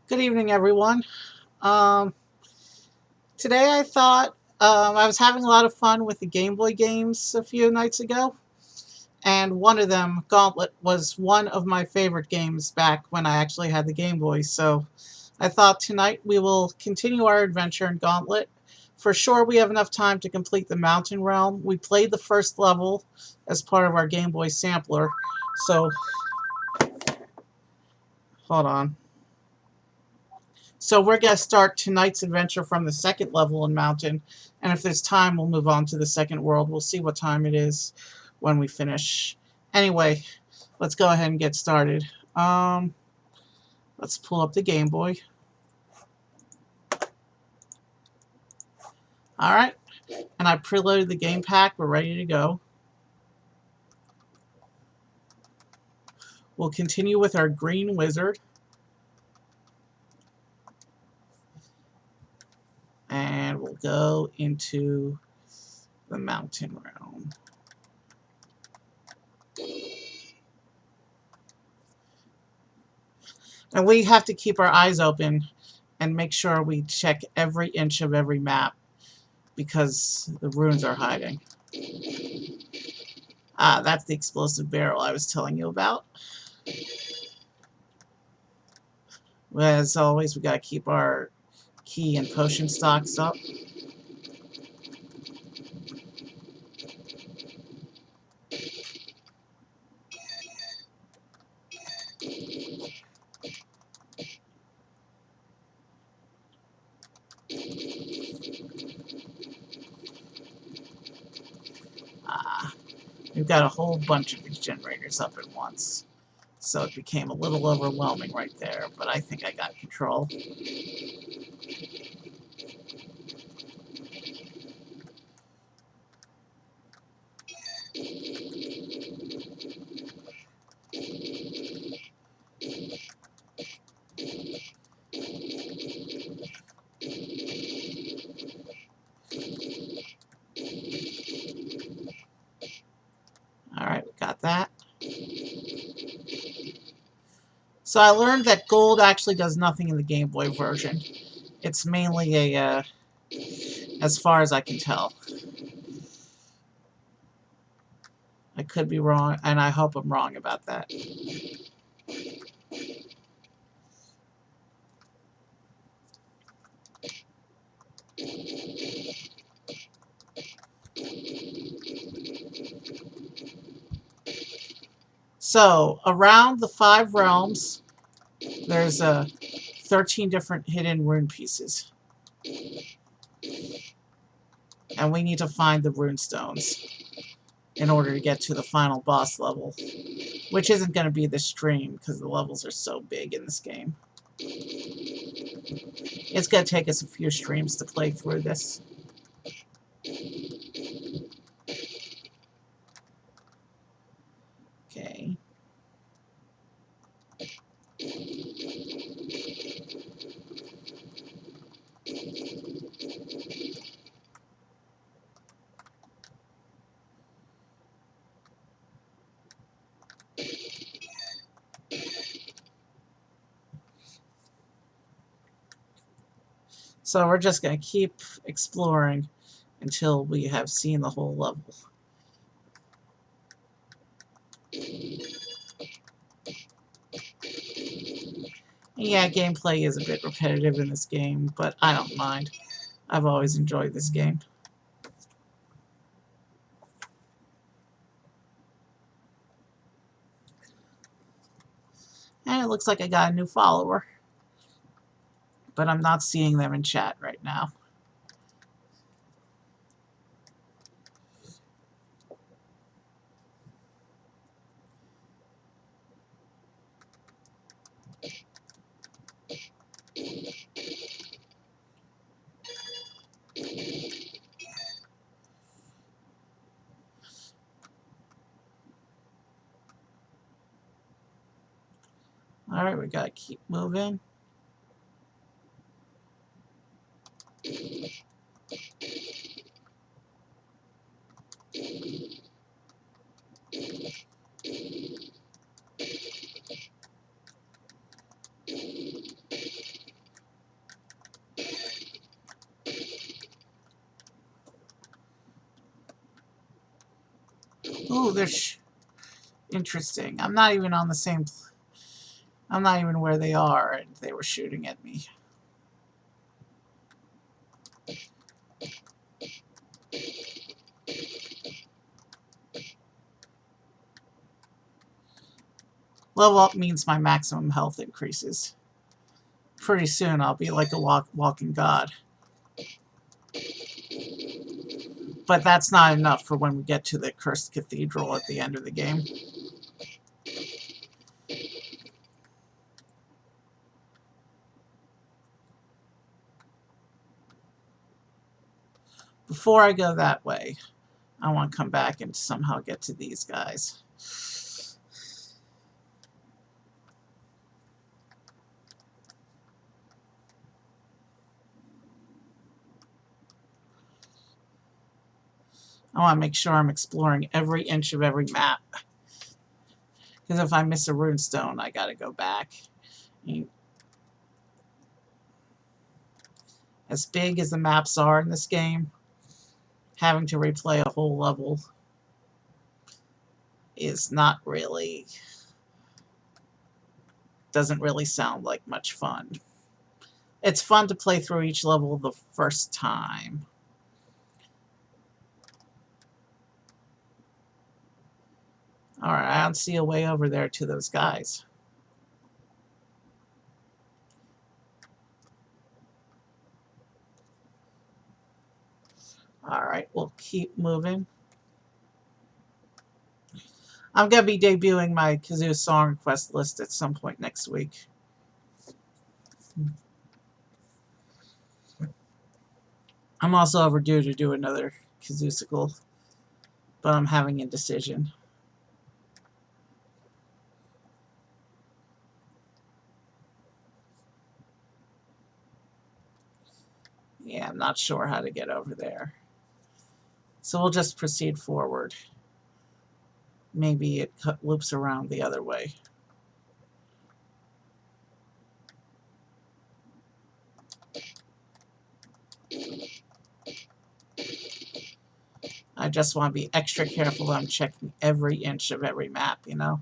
Good evening, everyone. Um, Today I thought I was having a lot of fun with the Game Boy games a few nights ago, and one of them, Gauntlet, was one of my favorite games back when I actually had the Game Boy. So I thought tonight we will continue our adventure in Gauntlet. For sure, we have enough time to complete the Mountain Realm. We played the first level as part of our Game Boy sampler, so hold on. So we're going to start tonight's adventure from the second level in Mountain, and if there's time, we'll move on to the second world. We'll see what time it is when we finish. Anyway, let's go ahead and get started. Let's pull up the Game Boy. Alright, and I preloaded the game pack. We're ready to go. We'll continue with our green wizard. And we'll go into the Mountain Realm. And we have to keep our eyes open and make sure we check every inch of every map because the runes are hiding. Ah, that's the explosive barrel I was telling you about. As always, we gotta keep our key and potion stocks up. Ah, we've got a whole bunch of these generators up at once. So it became a little overwhelming right there, but I think I got control. Alright, we got that. So I learned that gold actually does nothing in the Game Boy version. It's mainly a, as far as I can tell. I could be wrong, and I hope I'm wrong about that. So, around the 5 realms, there's 13 different hidden rune pieces. And we need to find the rune stones in order to get to the final boss level, which isn't going to be this stream because the levels are so big in this game. It's going to take us a few streams to play through this. Okay. So we're just going to keep exploring until we have seen the whole level. Yeah, gameplay is a bit repetitive in this game, but I don't mind. I've always enjoyed this game. And it looks like I got a new follower. But I'm not seeing them in chat right now. Alright, we gotta keep moving. Ooh, they're interesting. I'm not even on the same... I'm not even where they are, and they were shooting at me. Level up means my maximum health increases. Pretty soon I'll be like a walking god. But that's not enough for when we get to the Cursed Cathedral at the end of the game. Before I go that way, I want to come back and somehow get to these guys. I want to make sure I'm exploring every inch of every map. Because if I miss a runestone, I gotta go back. As big as the maps are in this game, having to replay a whole level is not really... doesn't really sound like much fun. It's fun to play through each level the first time. Alright, I don't see a way over there to those guys. Alright, we'll keep moving. I'm going to be debuting my Kazoo Song Request list at some point next week. I'm also overdue to do another Kazoosicle, but I'm having indecision. Yeah, I'm not sure how to get over there. So we'll just proceed forward. Maybe it loops around the other way. I just want to be extra careful that I'm checking every inch of every map, you know?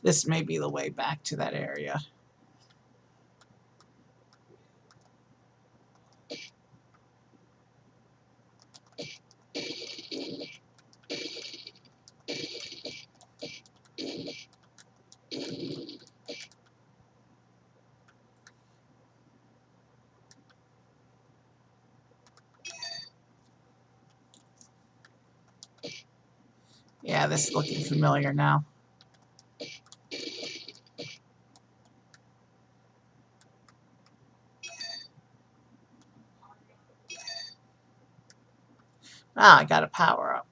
This may be the way back to that area. Yeah, this is looking familiar now. Ah, I got a power up.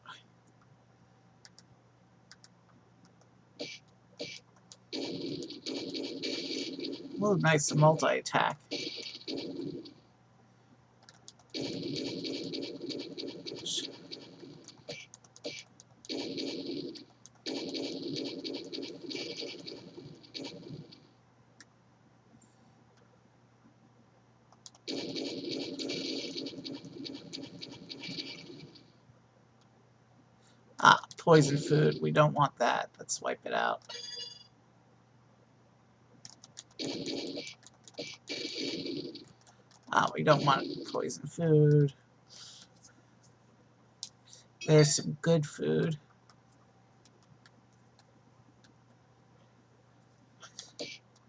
Oh, nice multi-attack. Ah, poison food. We don't want that. Let's wipe it out. Ah, we don't want poison food. There's some good food.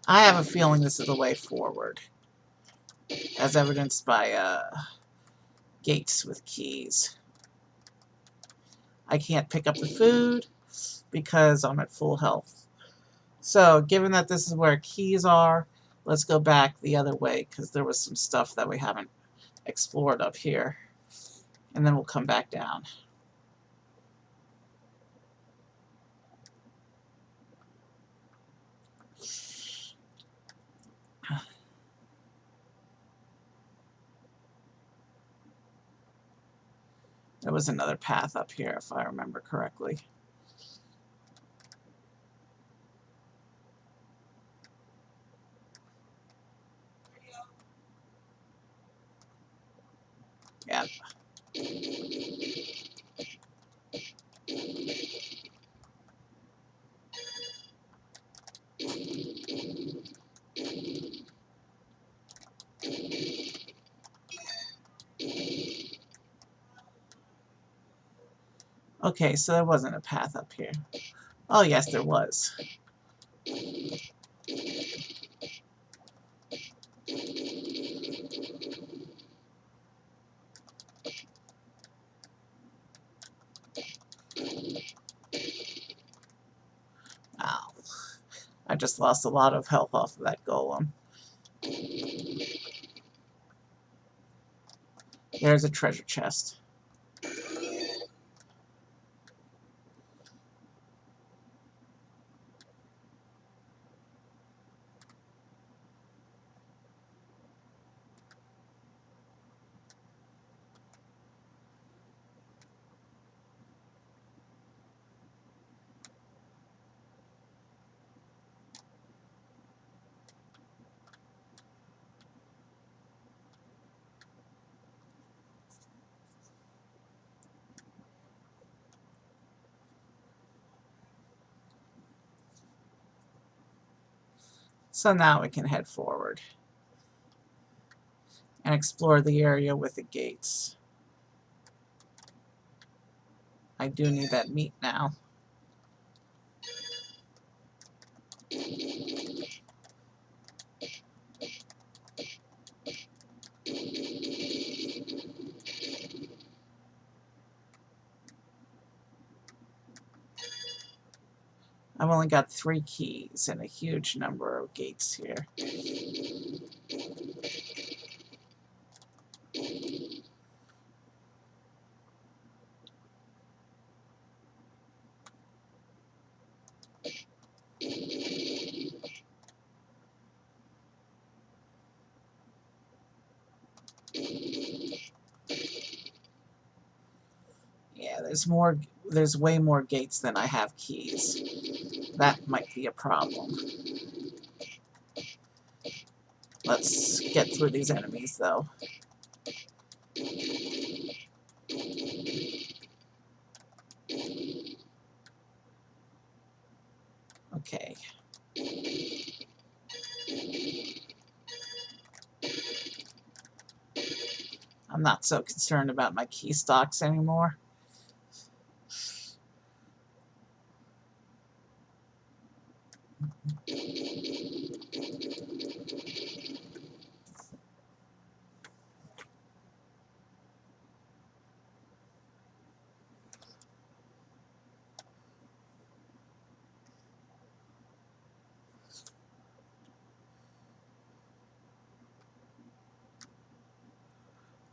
I have a feeling this is the way forward, as evidenced by gates with keys. I can't pick up the food because I'm at full health. So, given that this is where keys are, let's go back the other way because there was some stuff that we haven't explored up here. And then we'll come back down. There was another path up here, if I remember correctly. Yeah. Okay, so there wasn't a path up here. Oh, yes, there was. Ow. I just lost a lot of health off of that golem. There's a treasure chest. So now we can head forward and explore the area with the gates. I do need that meat now. I've only got 3 keys and a huge number of gates here. Yeah, there's way more gates than I have keys. That might be a problem. Let's get through these enemies, though. Okay. I'm not so concerned about my key stocks anymore.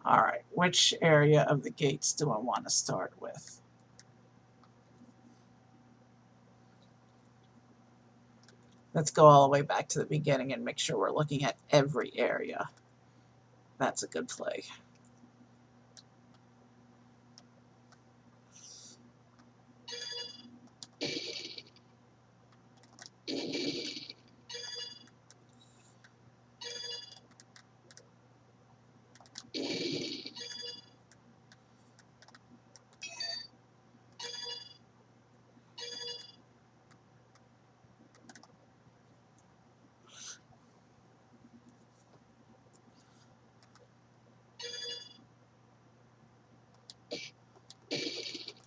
Alright, which area of the gates do I want to start with? Let's go all the way back to the beginning and make sure we're looking at every area. That's a good play.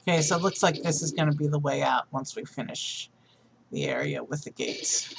Okay, so it looks like this is going to be the way out once we finish the area with the gates.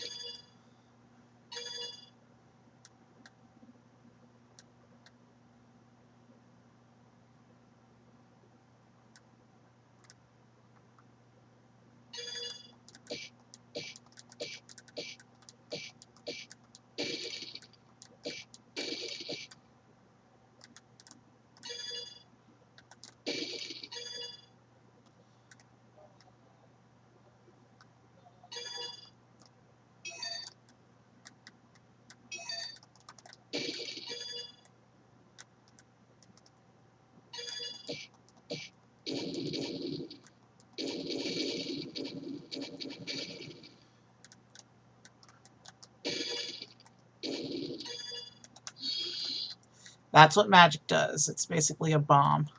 That's what magic does. It's basically a bomb.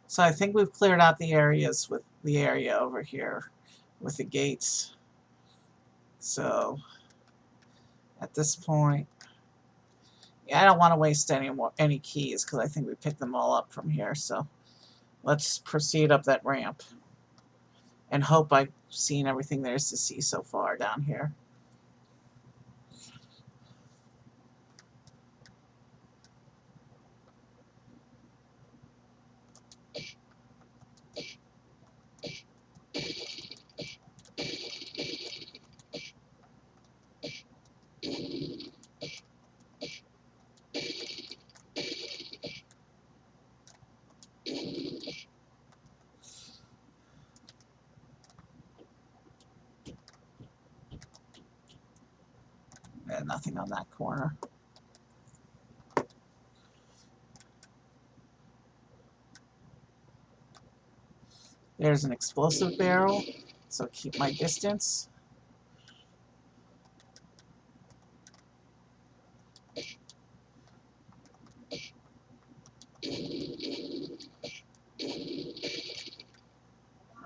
So I think we've cleared out the areas with the area over here with the gates. So at this point, yeah, I don't want to waste any keys because I think we picked them all up from here. So let's proceed up that ramp and hope I've seen everything there is to see so far down here. Yeah, nothing on that corner. There's an explosive barrel, so keep my distance.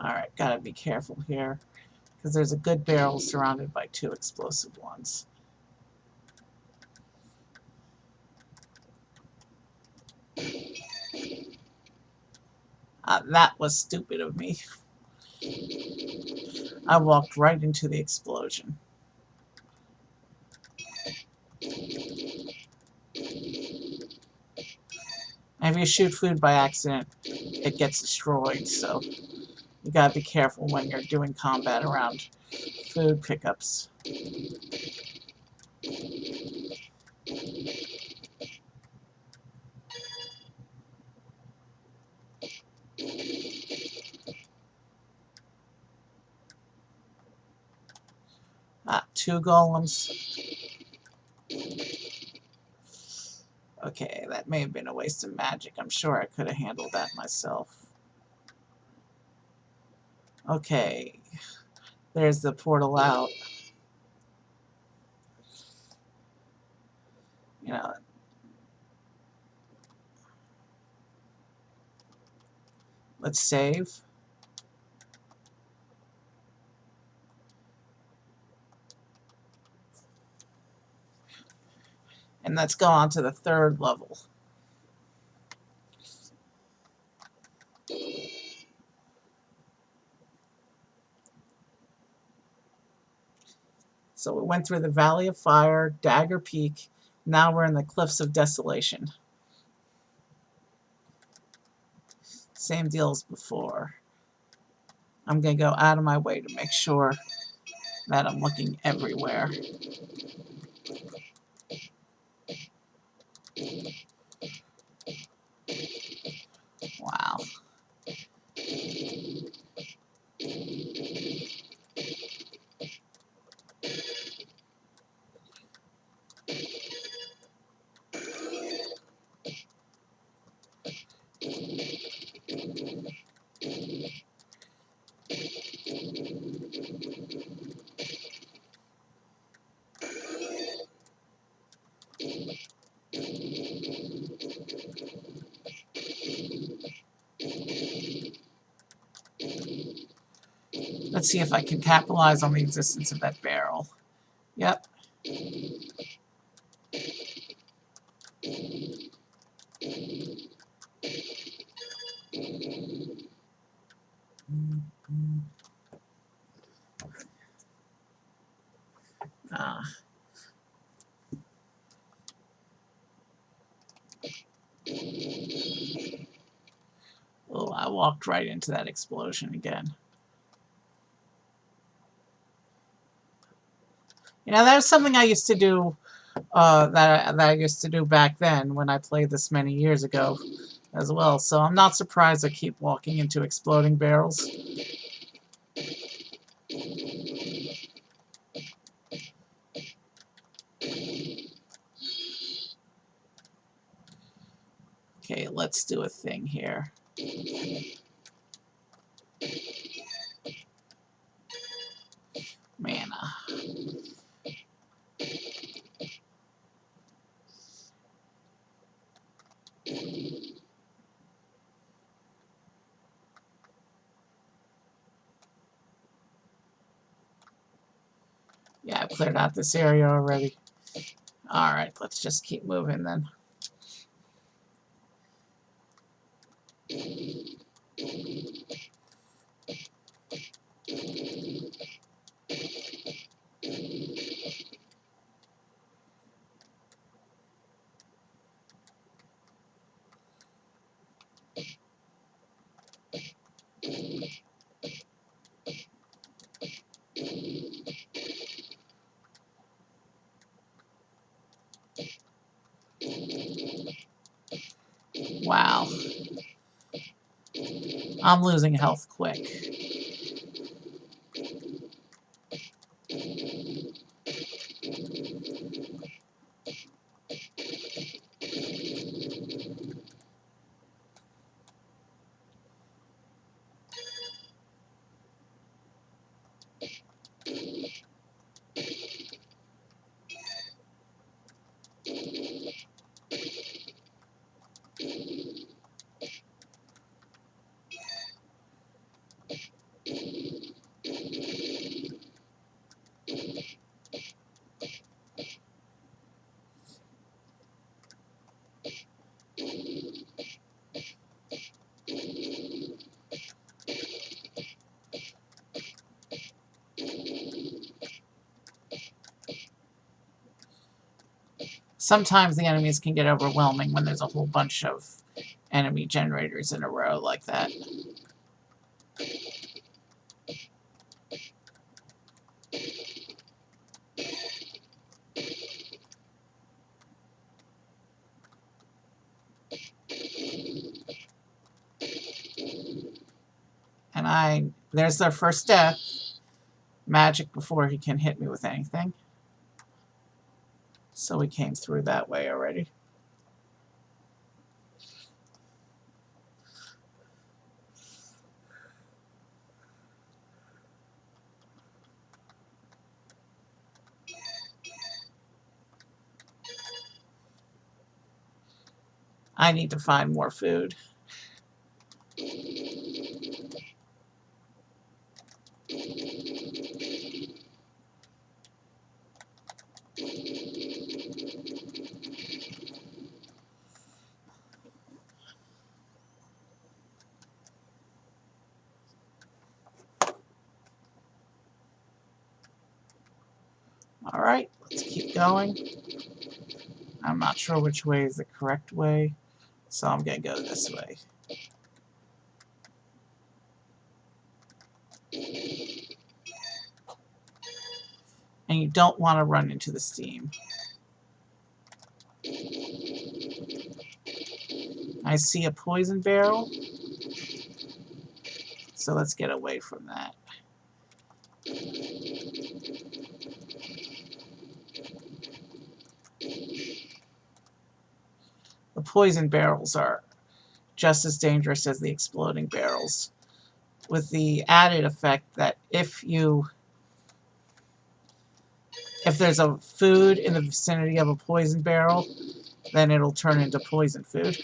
Alright, gotta be careful here, because there's a good barrel surrounded by two explosive ones. That was stupid of me. I walked right into the explosion. And if you shoot food by accident, it gets destroyed, so you gotta be careful when you're doing combat around food pickups. Two golems. Okay, that may have been a waste of magic. I'm sure I could have handled that myself. Okay, there's the portal out. You know, let's save. And let's go on to the third level. So we went through the Valley of Fire, Dagger Peak. Now we're in the Cliffs of Desolation. Same deal as before. I'm going to go out of my way to make sure that I'm looking everywhere. Wow. Let's see if I can capitalize on the existence of that barrel. Yep. Oh, I walked right into that explosion again. You know, that was something I used to do, that I used to do back then when I played this many years ago as well. So I'm not surprised I keep walking into exploding barrels. Okay, let's do a thing here. Mana. Yeah, I've cleared out this area already. Alright, let's just keep moving then. Wow. I'm losing health quick. Sometimes the enemies can get overwhelming when there's a whole bunch of enemy generators in a row like that. And there's their first death. Magic before he can hit me with anything. So we came through that way already. I need to find more food. Alright, let's keep going. I'm not sure which way is the correct way, so I'm going to go this way. And you don't want to run into the steam. I see a poison barrel, so let's get away from that. The poison barrels are just as dangerous as the exploding barrels, with the added effect that if there's a food in the vicinity of a poison barrel, then it'll turn into poison food.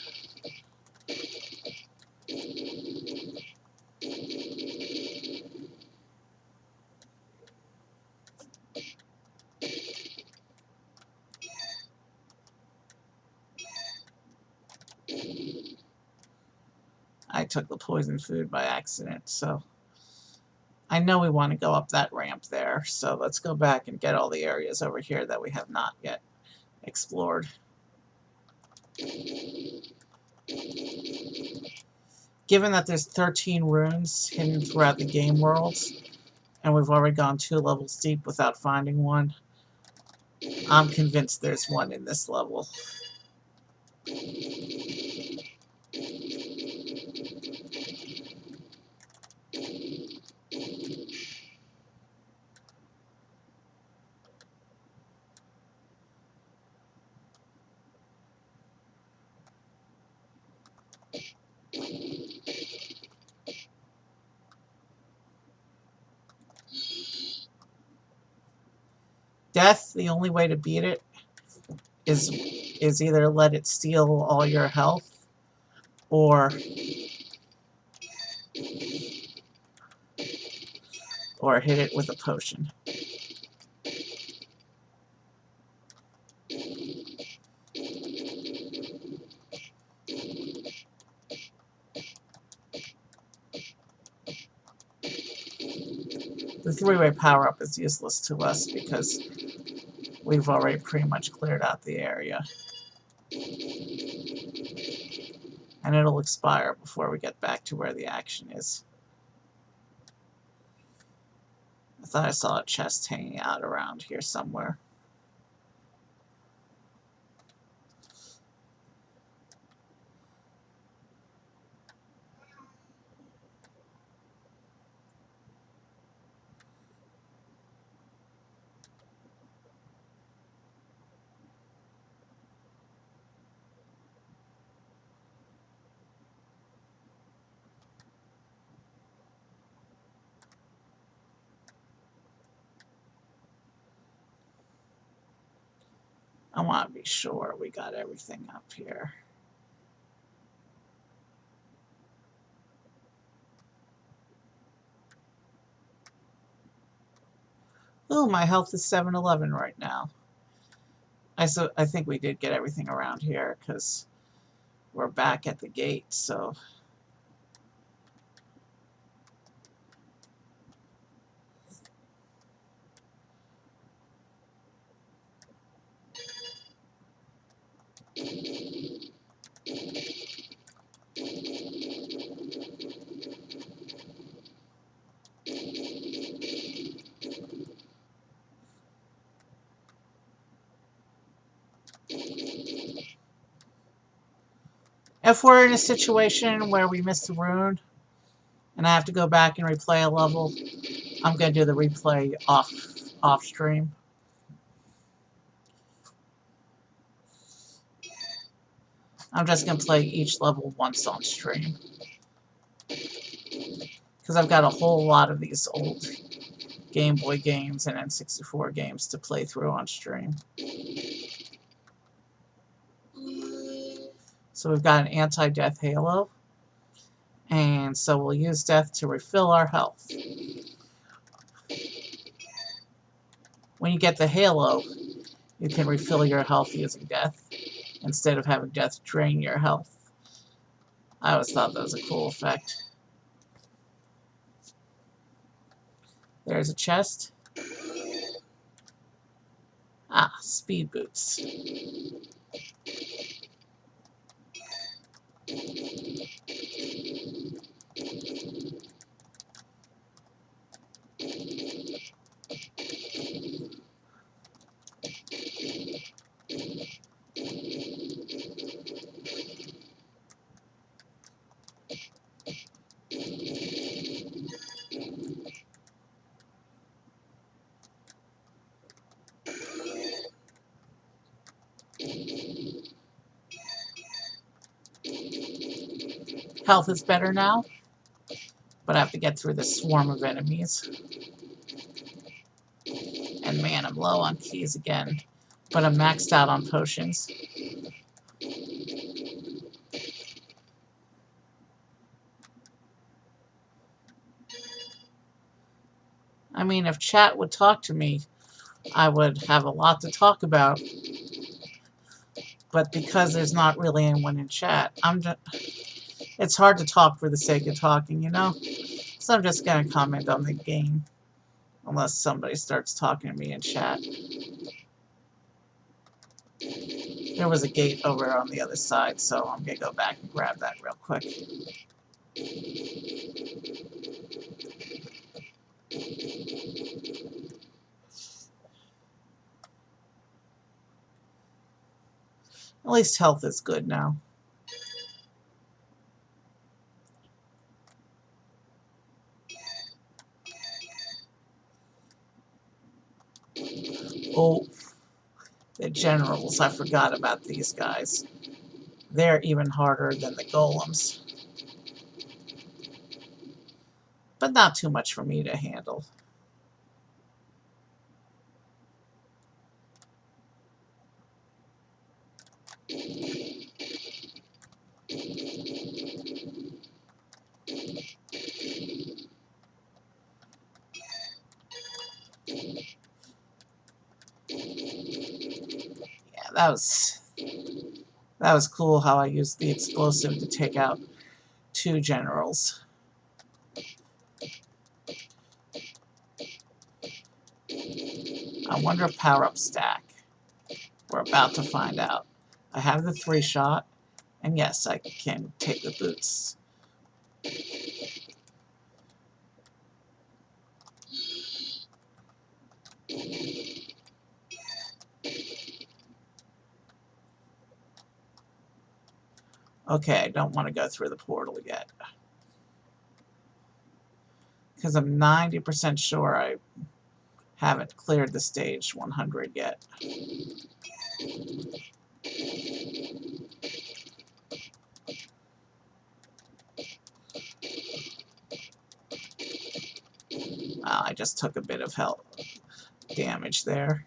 I took the poison food by accident, so I know we want to go up that ramp there, so let's go back and get all the areas over here that we have not yet explored. Given that there's 13 runes hidden throughout the game worlds, and we've already gone 2 levels deep without finding one, I'm convinced there's one in this level. Death, the only way to beat it is either let it steal all your health or hit it with a potion. The three-way power-up is useless to us because we've already pretty much cleared out the area. And it'll expire before we get back to where the action is. I thought I saw a chest hanging out around here somewhere. I want to be sure we got everything up here. Oh, my health is 711 right now. I think we did get everything around here because we're back at the gate, so... If we're in a situation where we missed a rune and I have to go back and replay a level, I'm going to do the replay off stream. I'm just going to play each level once on stream. Because I've got a whole lot of these old Game Boy games and N64 games to play through on stream. So we've got an anti-death halo. And so we'll use death to refill our health. When you get the halo, you can refill your health using death instead of having death drain your health. I always thought that was a cool effect. There's a chest. Ah, speed boots. Health is better now, but I have to get through this swarm of enemies. And man, I'm low on keys again, but I'm maxed out on potions. I mean, if chat would talk to me, I would have a lot to talk about. But because there's not really anyone in chat, it's hard to talk for the sake of talking, you know? So I'm just going to comment on the game, unless somebody starts talking to me in chat. There was a gate over on the other side, so I'm going to go back and grab that real quick. At least health is good now. Oh, the generals. I forgot about these guys. They're even harder than the golems. But not too much for me to handle. Yeah, that was cool how I used the explosive to take out 2 generals. I wonder if power-ups stack. We're about to find out. I have the 3-shot, and yes, I can take the boots. Okay, I don't want to go through the portal yet. Because I'm 90% sure I haven't cleared the stage 100 yet. I just took a bit of health damage there.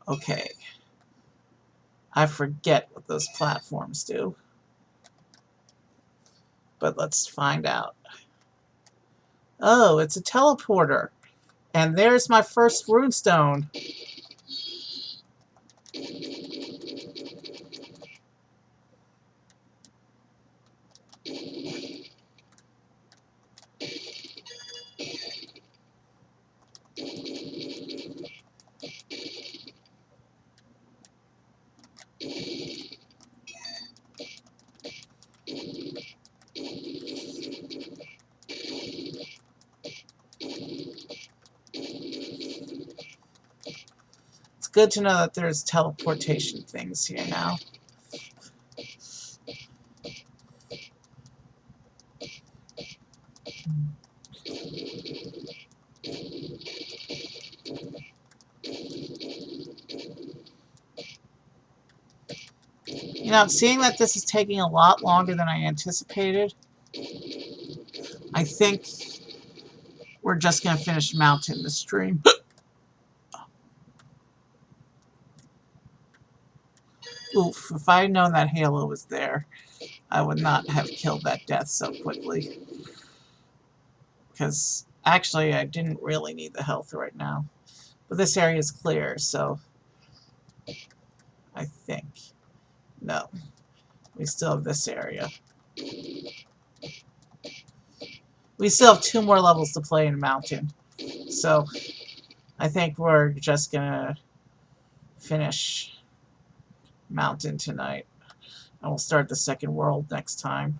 Okay. I forget what those platforms do. But let's find out. Oh, it's a teleporter. And there's my first runestone. It's good to know that there's teleportation things here now. You know, seeing that this is taking a lot longer than I anticipated, I think we're just going to finish mounting the stream. Oof, if I had known that Halo was there, I would not have killed that death so quickly. Because, actually, I didn't really need the health right now. But this area is clear, so I think. No. We still have this area. We still have 2 more levels to play in Mountain. So, I think we're just gonna finish Mountain tonight. And we'll start the second world next time.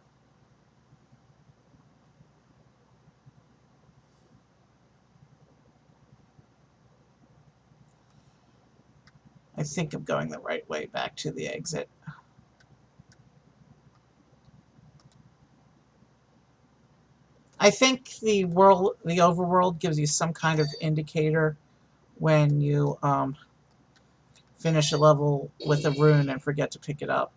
I think I'm going the right way back to the exit. I think the overworld gives you some kind of indicator when you finish a level with a rune and forget to pick it up.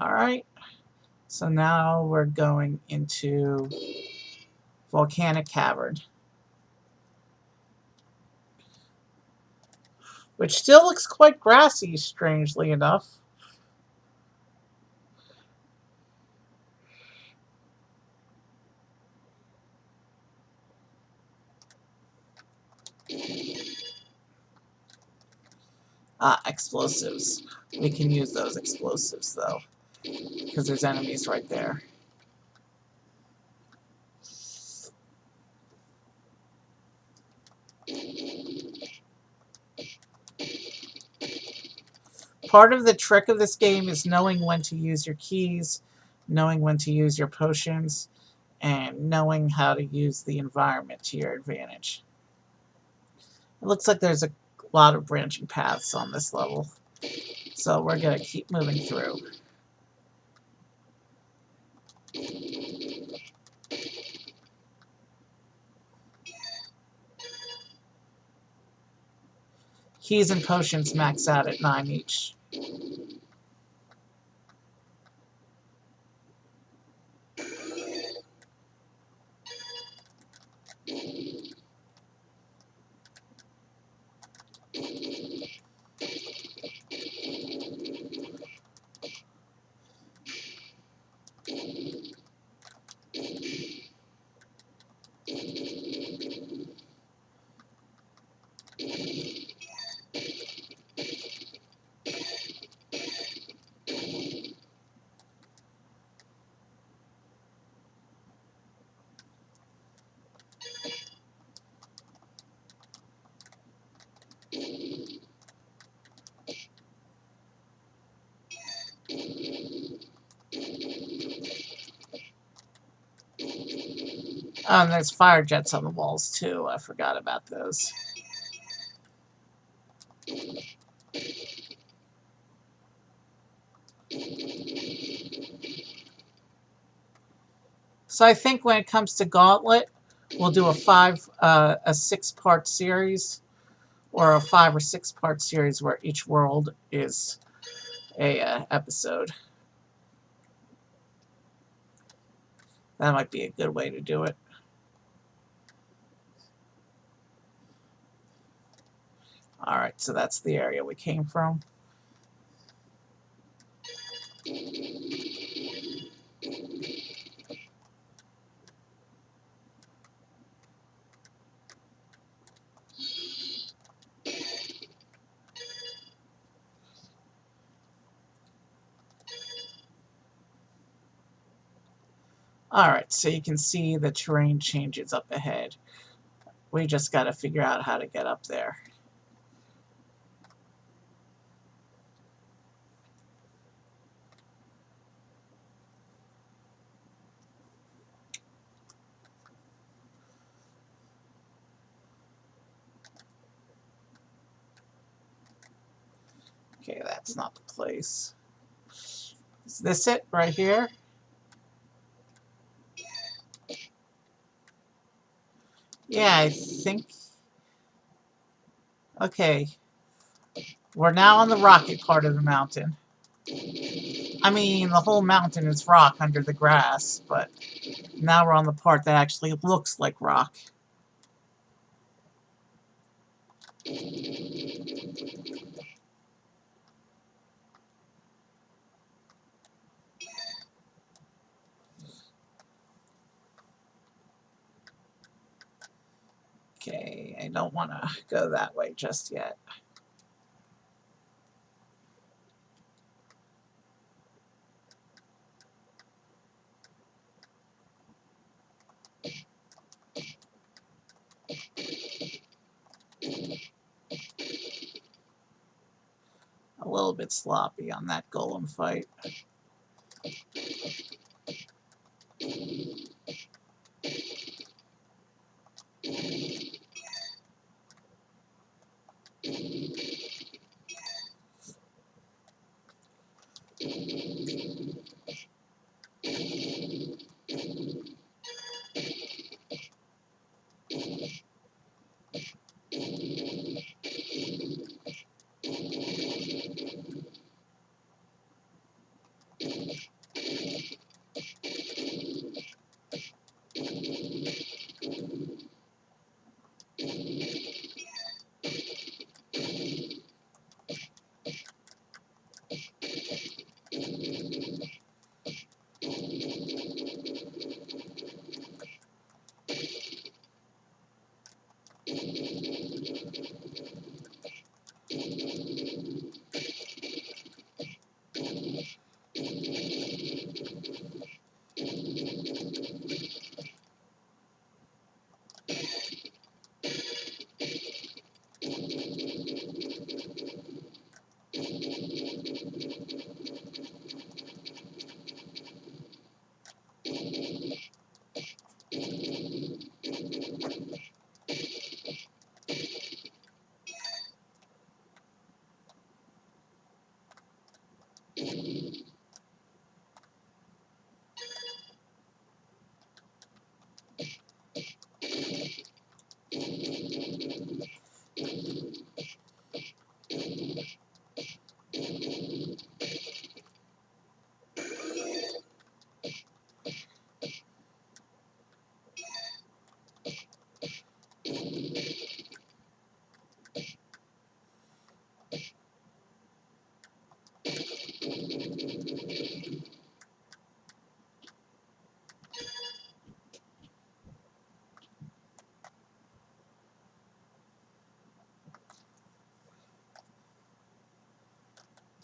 Alright, so now we're going into Volcanic Cavern, which still looks quite grassy, strangely enough. Ah, explosives. We can use those explosives, though, because there's enemies right there. Part of the trick of this game is knowing when to use your keys, knowing when to use your potions, and knowing how to use the environment to your advantage. It looks like there's a lot of branching paths on this level, so we're going to keep moving through. keys and potions max out at 9 each. And there's fire jets on the walls too. I forgot about those. So I think when it comes to Gauntlet, we'll do a 6-part series, or a 5 or 6-part series where each world is a episode. That might be a good way to do it. Alright, so that's the area we came from. Alright, so you can see the terrain changes up ahead. We just got to figure out how to get up there. Okay, that's not the place. Is this it right here? Yeah, I think... Okay. We're now on the rocky part of the mountain. I mean, the whole mountain is rock under the grass, but now we're on the part that actually looks like rock. Okay, I don't want to go that way just yet. A little bit sloppy on that golem fight.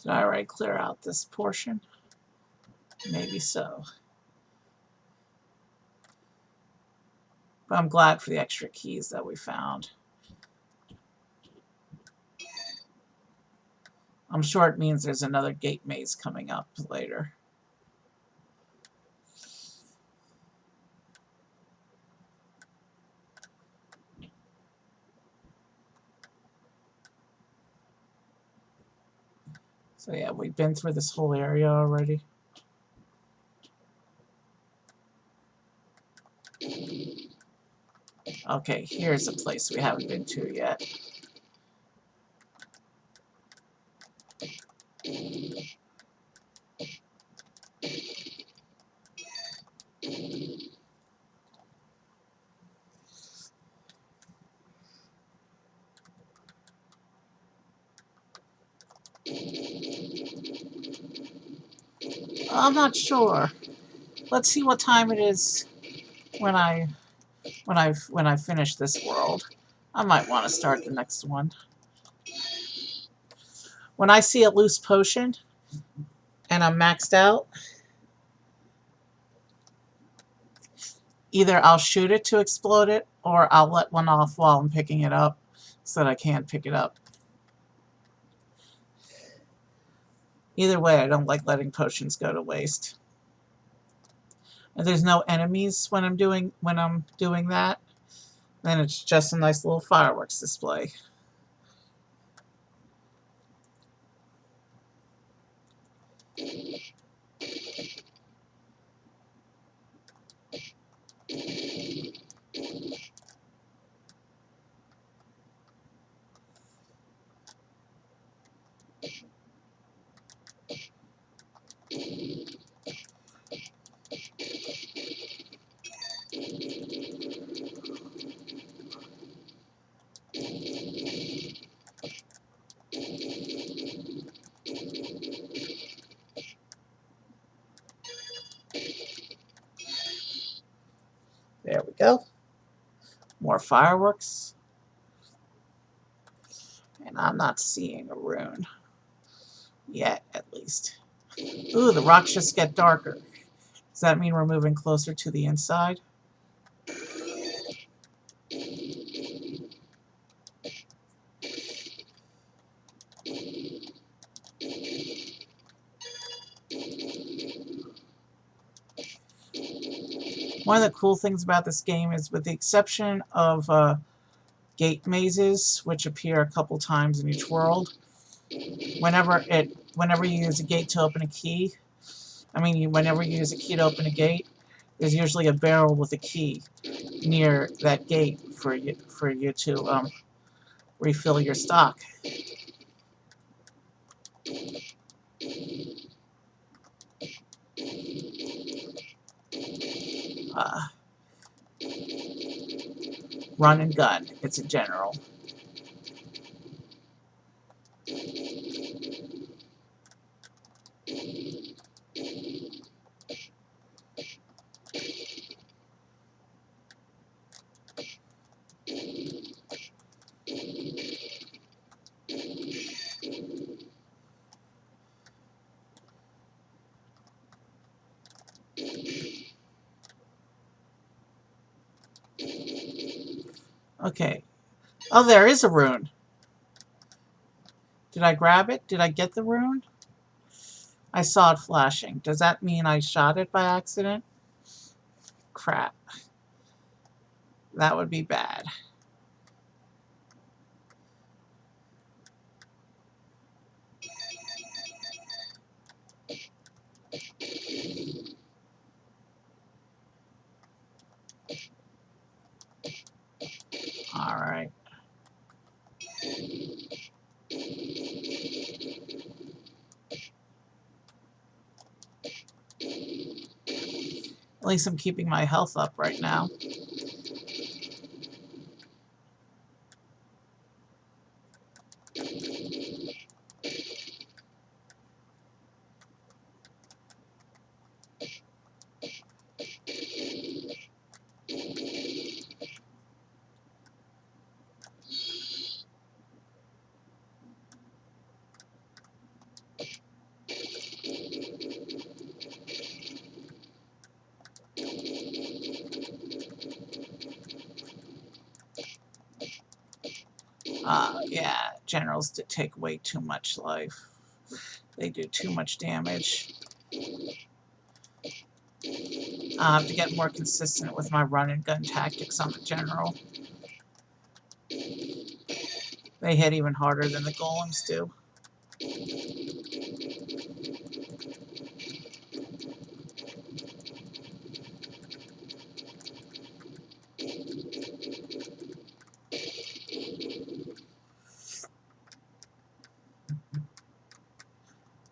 Did I already clear out this portion? Maybe so. But I'm glad for the extra keys that we found. I'm sure it means there's another gate maze coming up later. So yeah, we've been through this whole area already. Okay, here's a place we haven't been to yet. I'm not sure. Let's see what time it is when I finish this world. I might want to start the next one. When I see a loose potion and I'm maxed out, either I'll shoot it to explode it or I'll let one off while I'm picking it up so that I can't pick it up. Either way, I don't like letting potions go to waste. And there's no enemies when I'm doing that. Then it's just a nice little fireworks display. There we go. More fireworks. And I'm not seeing a rune. Yet, at least. Ooh, the rocks just get darker. Does that mean we're moving closer to the inside? One of the cool things about this game is, with the exception of gate mazes, which appear a couple times in each world, whenever you use a gate to open a key, whenever you use a key to open a gate, there's usually a barrel with a key near that gate for you to refill your stock. Run and gun. It's a general. Okay. Oh, there is a rune. Did I grab it? Did I get the rune? I saw it flashing. Does that mean I shot it by accident? Crap. That would be bad. Alright. At least I'm keeping my health up right now. Yeah, generals did take way too much life. They do too much damage. I have to get more consistent with my run and gun tactics on the general. They hit even harder than the golems do.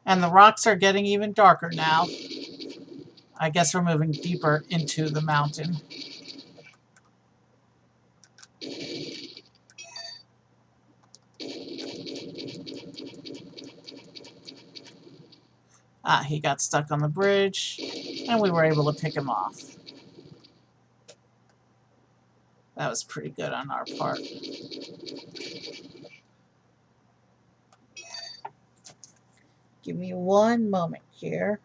And the rocks are getting even darker now. I guess we're moving deeper into the mountain. He got stuck on the bridge, and we were able to pick him off. That was pretty good on our part. Give me one moment here.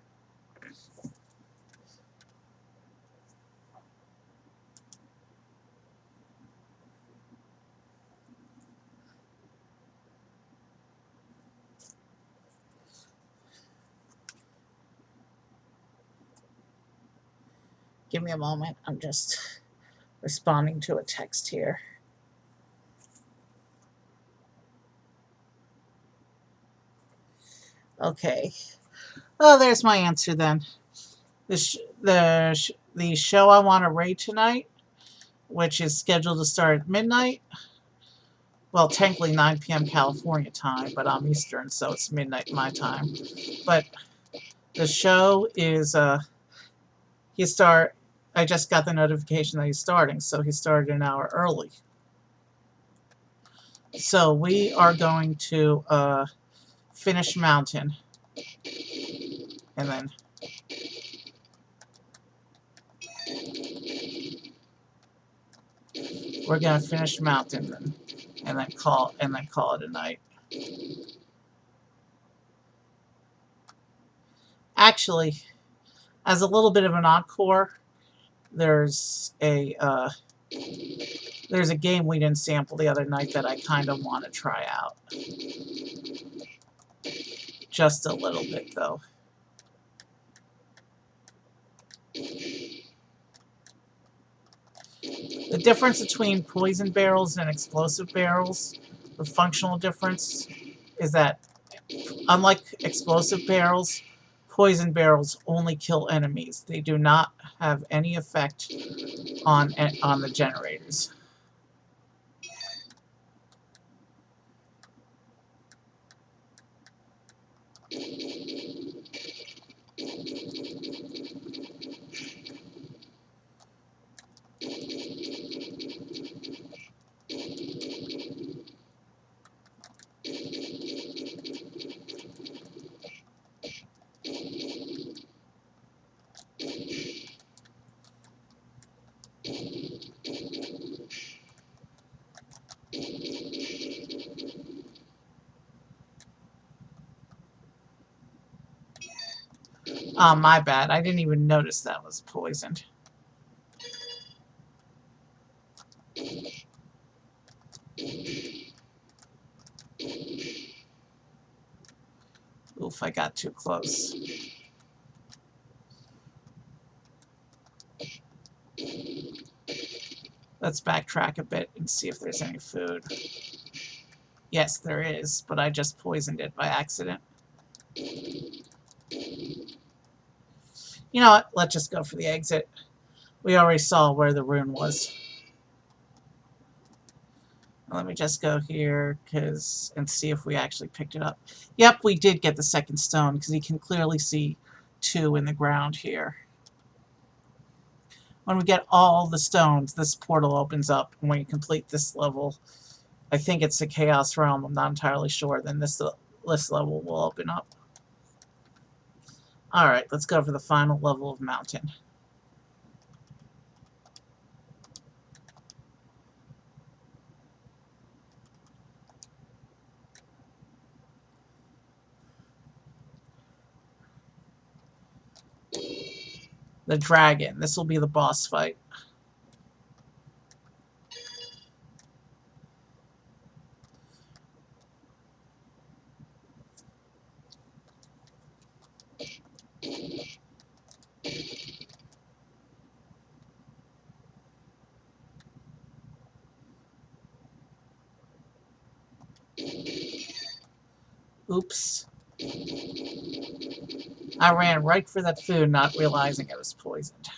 Give me a moment. I'm just responding to a text here. Okay. Oh, there's my answer then. The show I want to raid tonight, which is scheduled to start at midnight. Well, technically 9 p.m. California time, but I'm Eastern, so it's midnight my time. But the show is I just got the notification that he's starting, so he started an hour early. So we are going to finish Mountain, and then we're gonna finish Mountain, and then call it a night. Actually, as a little bit of an encore, there's a game we didn't sample the other night that I kind of want to try out. Just a little bit, though. The difference between poison barrels and explosive barrels, the functional difference, is that unlike explosive barrels, poison barrels only kill enemies. They do not have any effect on the generators. Oh, my bad. I didn't even notice that was poisoned. Oof, I got too close. Let's backtrack a bit and see if there's any food. Yes, there is, but I just poisoned it by accident. You know what? Let's just go for the exit. We already saw where the rune was. Let me just go here and see if we actually picked it up. Yep, we did get the second stone because you can clearly see 2 in the ground here. When we get all the stones, this portal opens up. And when you complete this level, I think it's the Chaos Realm, I'm not entirely sure, then this level will open up. Alright, let's go for the final level of Mountain. The dragon. This will be the boss fight. Oops. I ran right for that food, not realizing it was poisoned.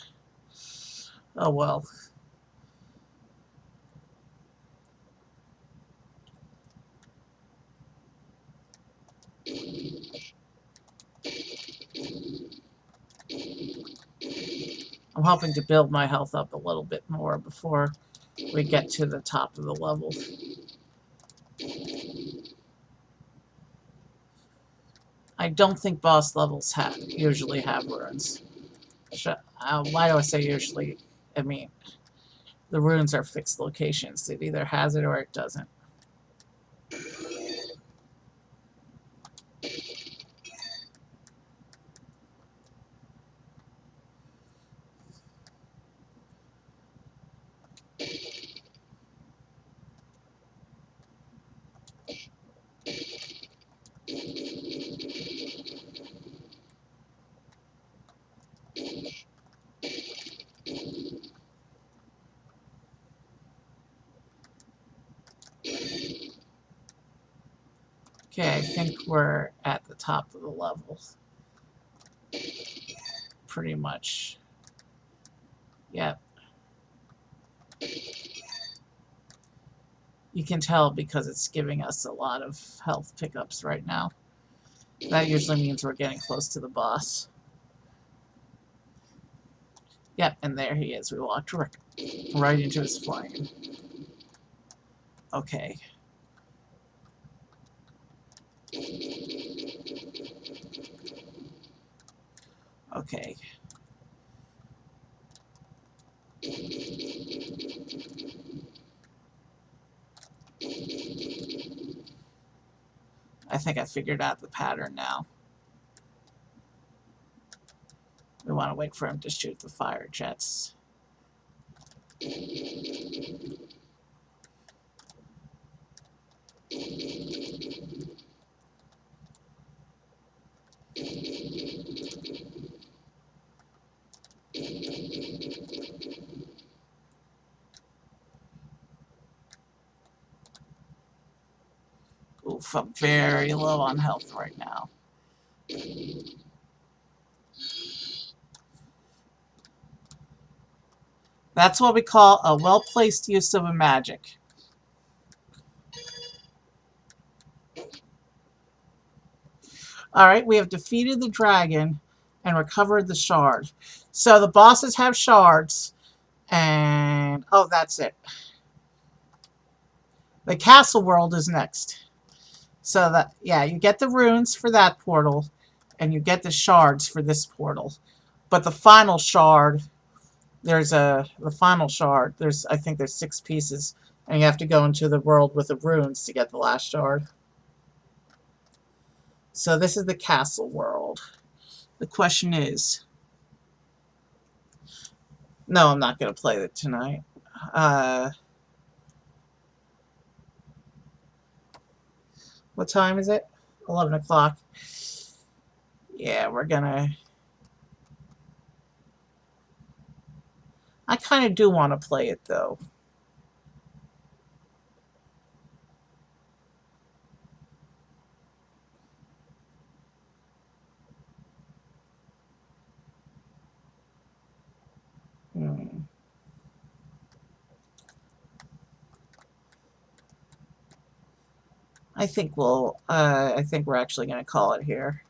Oh well. I'm hoping to build my health up a little bit more before we get to the top of the level. I don't think boss levels usually have runes. Why do I say usually? I mean, the runes are fixed locations. It either has it or it doesn't. Okay, I think we're at the top of the level. Pretty much. Yep. You can tell because it's giving us a lot of health pickups right now. That usually means we're getting close to the boss. Yep, and there he is. We walked right into his flame. Okay. Okay. I think I figured out the pattern now. We want to wait for him to shoot the fire jets. Oof, I'm very low on health right now. That's what we call a well-placed use of a magic. Alright, we have defeated the dragon and recovered the shard. So the bosses have shards, and oh, that's it. The castle world is next. So that, yeah, you get the runes for that portal, and you get the shards for this portal. But the final shard, the final shard, I think there's 6 pieces, and you have to go into the world with the runes to get the last shard. So this is the castle world. The question is, no, I'm not going to play it tonight. What time is it? 11 o'clock. Yeah, we're gonna... I kind of do want to play it, though. I think I think we're actually going to call it here.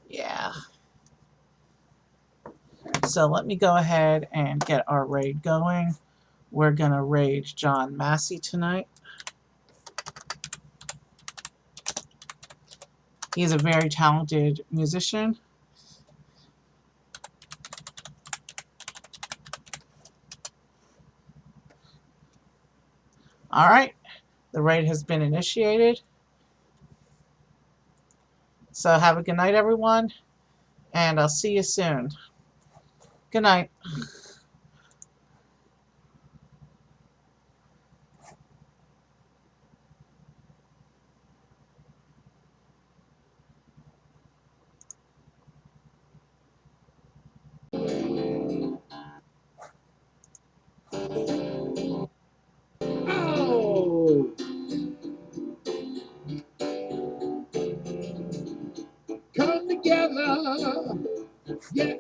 Yeah. So let me go ahead and get our raid going. We're going to raid John Massey tonight. He's a very talented musician. All right. The raid has been initiated. So have a good night, everyone, and I'll see you soon. Good night. Yeah,